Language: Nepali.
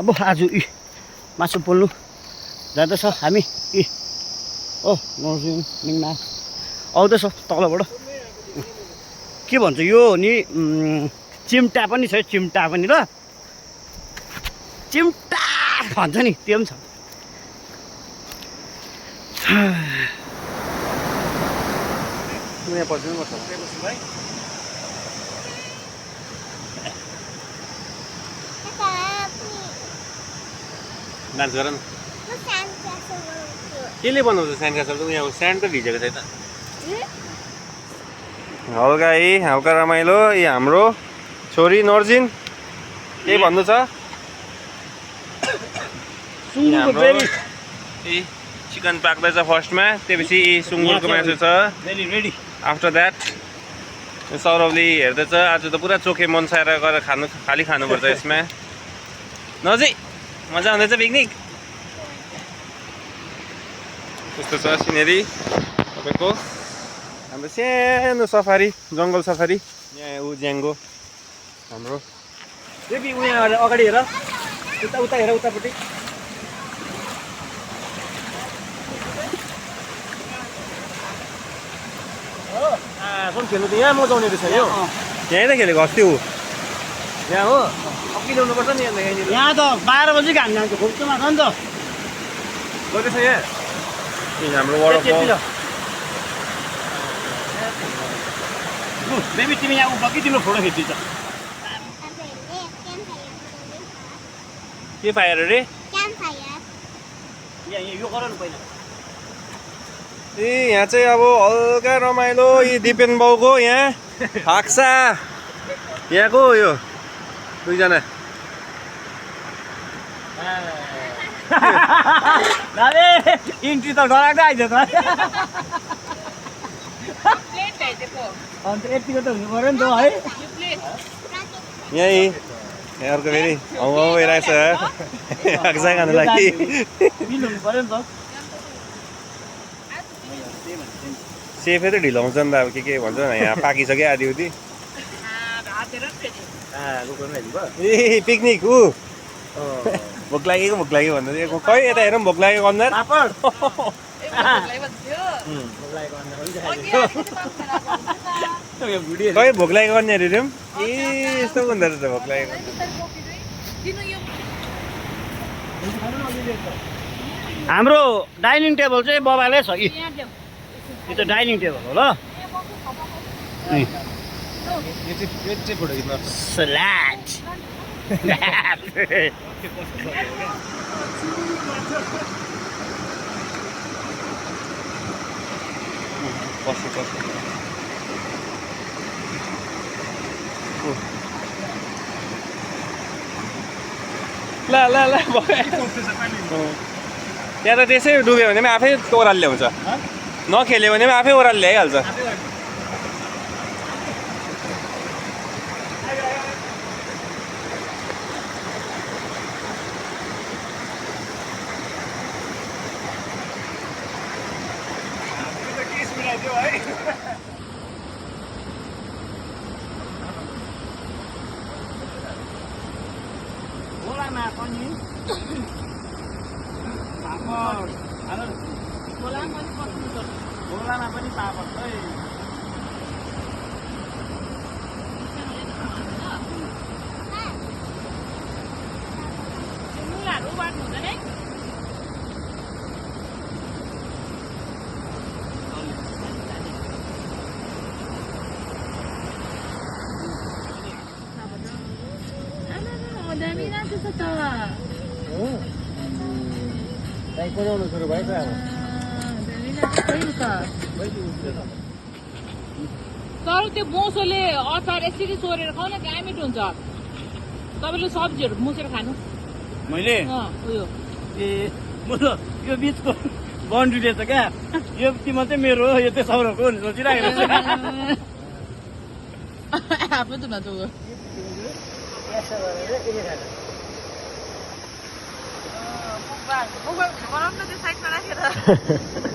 अब आज मासु पोल्नु जाँदैछ हामी नर्जिङ मिङमा आउँदैछ तलबाट के भन्छ यो नि चिम्टा पनि छ चिम्टा पनि ल चिम्टा भन्छ नि त्यो पनि छ यहाँ पर्छ भाइ डान्स गर न केले बनाउँछ स्यान्ड क्यासल त यहाँ स्यान्ड त भिजेको छैन हल्का रमाइलो यी हाम्रो छोरी नर्जिन के भन्नु छ चिकन पाक्दैछ फर्स्टमा त्यसपछि सुँगुरको मासु छ आफ्टर द्याट सौरभले हेर्दैछ आज त पुरा चोखे मनसाएर गरेर खाली खानुपर्छ यसमा नजी मजा आउँदैछ पिकनिक कस्तो छ सिनेरी तपाईँको हाम्रो सानो सफारी जङ्गल सफारी यहाँ ऊ ज्याङ्गो हाम्रो उहाँ अगाडि हेर उता हेर उतापट्टि खेल्नु त यहाँ मजाउने रहेछ यो यहीँ त खेलेको अस्ति ऊ यहाँ हो अघि ल्याउनुपर्छ नि यहाँ त 12 बजी घाम जान्छ खोप्चोमा छ नि त गएछ यहाँ हाम्रो वाटरफल बेबी तिमी यहाँ उभो कि तिम्रो फोटो खिचिन्छ के फायर अरे यो गर न पहिला यहाँ चाहिँ अब हल्का रमाइलो यी दिपेन बाउको यहाँ फाक्सा यहाँको यो दुईजना इन्ट्री त डराएको आइज त अन्त यतिको त हुनु पऱ्यो नि त है यहीँ अर्को फेरि हौ भइरहेको छ फाक्सा खानु लागि हुनु पऱ्यो नि त सेफै त ढिलो आउँछ नि त अब के भन्छ न यहाँ पाकिसक्यो आधी उति ए पिकनिक ऊ भोक लागेको भन्दै खै यता हेरौँ भोक लागेको अनुहार खै भोक लागेको अनुहार हेऱ्यौँ ए यस्तो हुँदो रहेछ भोक लागेको हाम्रो डाइनिङ टेबल चाहिँ बबाले छ कि यो त डाइनिङ टेबल हो ल सलाड ल त्यहाँ त त्यसै डुब्यो भने पनि आफै ओह्रालो ल्याउँछ नखेल्यो भने पनि आफै ओह्रालो ल्याइहाल्छ खोलामा पनि पापड खोलामा पनि पापड है बनाउनु सुरु भयो तर त्यो बोसोले अचार यसरी चोरेर खाउ न ग्यामिट हुन्छ तपाईँले सब्जीहरू मुसेर खानु मैले उयो ए म त यो बिचको बाउन्ड्री रहेछ क्या यो तिम्रो चाहिँ मेरो हो यो चाहिँ सौरभको सोचिरहेको आफै त नचो मोबाइल बनाउनु त्यो साइडमा राखेर